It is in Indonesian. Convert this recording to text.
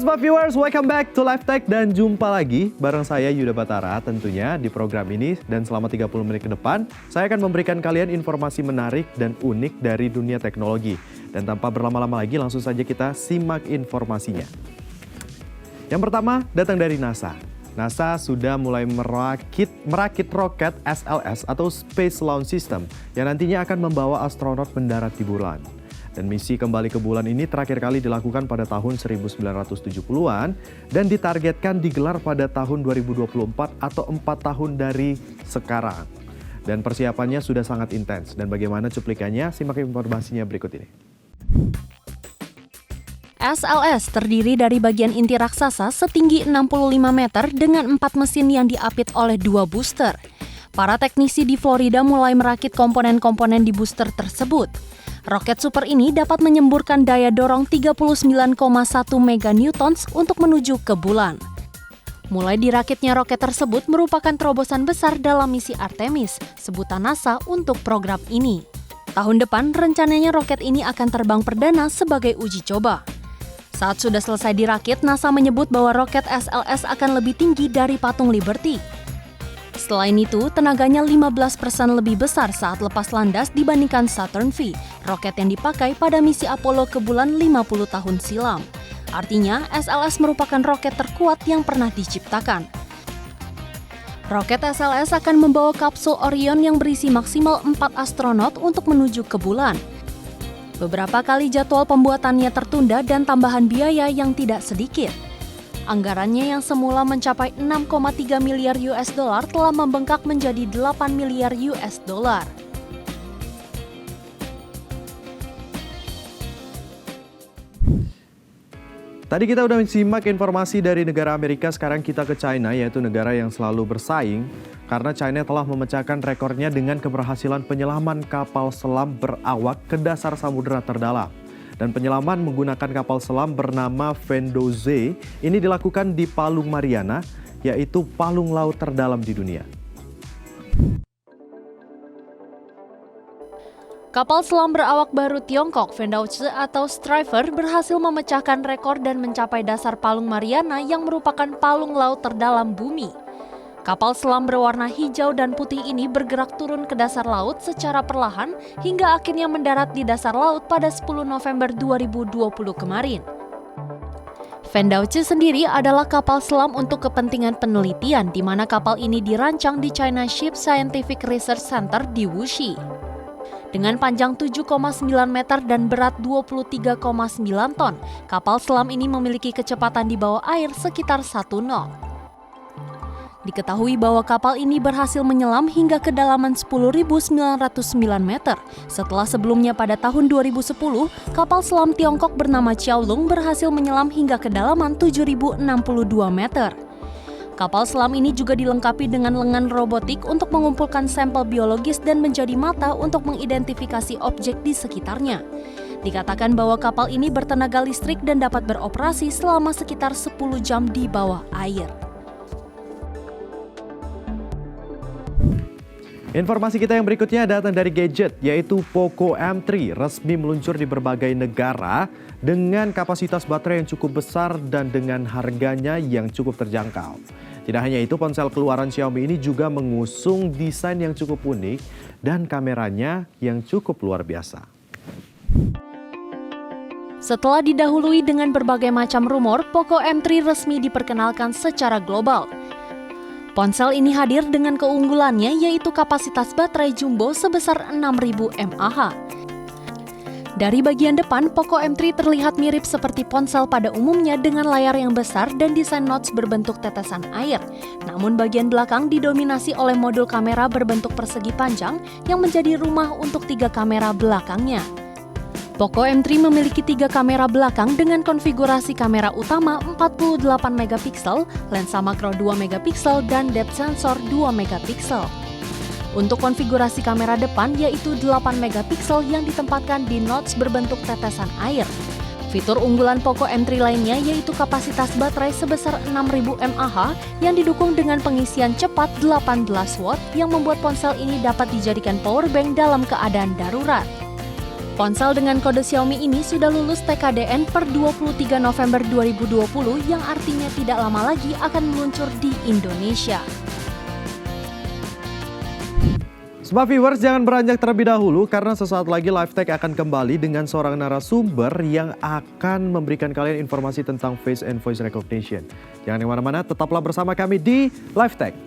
Smart Viewers, welcome back to Live Tech dan jumpa lagi bareng saya Yuda Batara tentunya di program ini. Dan selama 30 menit ke depan, saya akan memberikan kalian informasi menarik dan unik dari dunia teknologi. Dan tanpa berlama-lama lagi, langsung saja kita simak informasinya. Yang pertama datang dari NASA. NASA sudah mulai merakit roket SLS atau Space Launch System yang nantinya akan membawa astronot mendarat di bulan. Dan misi kembali ke bulan ini terakhir kali dilakukan pada tahun 1970-an dan ditargetkan digelar pada tahun 2024 atau 4 tahun dari sekarang. Dan persiapannya sudah sangat intens. Dan bagaimana cuplikannya? Simak informasinya berikut ini. SLS terdiri dari bagian inti raksasa setinggi 65 meter dengan 4 mesin yang diapit oleh 2 booster. Para teknisi di Florida mulai merakit komponen-komponen di booster tersebut. Roket super ini dapat menyemburkan daya dorong 39,1 meganewtons untuk menuju ke bulan. Mulai dirakitnya roket tersebut merupakan terobosan besar dalam misi Artemis, sebutan NASA untuk program ini. Tahun depan, rencananya roket ini akan terbang perdana sebagai uji coba. Saat sudah selesai dirakit, NASA menyebut bahwa roket SLS akan lebih tinggi dari patung Liberty. Selain itu, tenaganya 15% lebih besar saat lepas landas dibandingkan Saturn V, roket yang dipakai pada misi Apollo ke bulan 50 tahun silam. Artinya, SLS merupakan roket terkuat yang pernah diciptakan. Roket SLS akan membawa kapsul Orion yang berisi maksimal 4 astronot untuk menuju ke bulan. Beberapa kali jadwal pembuatannya tertunda dan tambahan biaya yang tidak sedikit. Anggarannya yang semula mencapai 6,3 miliar US dollar telah membengkak menjadi 8 miliar US dollar. Tadi kita udah simak informasi dari negara Amerika, sekarang kita ke China, yaitu negara yang selalu bersaing karena China telah memecahkan rekornya dengan keberhasilan penyelaman kapal selam berawak ke dasar samudera terdalam. Dan penyelaman menggunakan kapal selam bernama Vendose ini dilakukan di Palung Mariana, yaitu palung laut terdalam di dunia. Kapal selam berawak baru Tiongkok, Vendose atau Striver, berhasil memecahkan rekor dan mencapai dasar Palung Mariana yang merupakan palung laut terdalam bumi. Kapal selam berwarna hijau dan putih ini bergerak turun ke dasar laut secara perlahan hingga akhirnya mendarat di dasar laut pada 10 November 2020 kemarin. Vendose sendiri adalah kapal selam untuk kepentingan penelitian di mana kapal ini dirancang di China Ship Scientific Research Center di Wuxi. Dengan panjang 7,9 meter dan berat 23,9 ton, kapal selam ini memiliki kecepatan di bawah air sekitar 1 knot. Diketahui bahwa kapal ini berhasil menyelam hingga kedalaman 10.909 meter. Setelah sebelumnya pada tahun 2010, kapal selam Tiongkok bernama Qiaolong berhasil menyelam hingga kedalaman 7.062 meter. Kapal selam ini juga dilengkapi dengan lengan robotik untuk mengumpulkan sampel biologis dan menjadi mata untuk mengidentifikasi objek di sekitarnya. Dikatakan bahwa kapal ini bertenaga listrik dan dapat beroperasi selama sekitar 10 jam di bawah air. Informasi kita yang berikutnya datang dari gadget, yaitu Poco M3 resmi meluncur di berbagai negara dengan kapasitas baterai yang cukup besar dan dengan harganya yang cukup terjangkau. Tidak hanya itu, ponsel keluaran Xiaomi ini juga mengusung desain yang cukup unik dan kameranya yang cukup luar biasa. Setelah didahului dengan berbagai macam rumor, Poco M3 resmi diperkenalkan secara global. Ponsel ini hadir dengan keunggulannya yaitu kapasitas baterai jumbo sebesar 6.000 mAh. Dari bagian depan, Poco M3 terlihat mirip seperti ponsel pada umumnya dengan layar yang besar dan desain notch berbentuk tetesan air. Namun bagian belakang didominasi oleh modul kamera berbentuk persegi panjang yang menjadi rumah untuk 3 kamera belakangnya. Poco M3 memiliki 3 kamera belakang dengan konfigurasi kamera utama 48 megapiksel, lensa makro 2 megapiksel, dan depth sensor 2 megapiksel. Untuk konfigurasi kamera depan yaitu 8 megapiksel yang ditempatkan di notch berbentuk tetesan air. Fitur unggulan Poco M3 lainnya yaitu kapasitas baterai sebesar 6.000 mAh yang didukung dengan pengisian cepat 18 watt yang membuat ponsel ini dapat dijadikan powerbank dalam keadaan darurat. Ponsel dengan kode Xiaomi ini sudah lulus TKDN per 23 November 2020 yang artinya tidak lama lagi akan meluncur di Indonesia. Smart viewers, jangan beranjak terlebih dahulu karena sesaat lagi LiveTech akan kembali dengan seorang narasumber yang akan memberikan kalian informasi tentang face and voice recognition. Jangan kemana-mana, tetaplah bersama kami di LiveTech.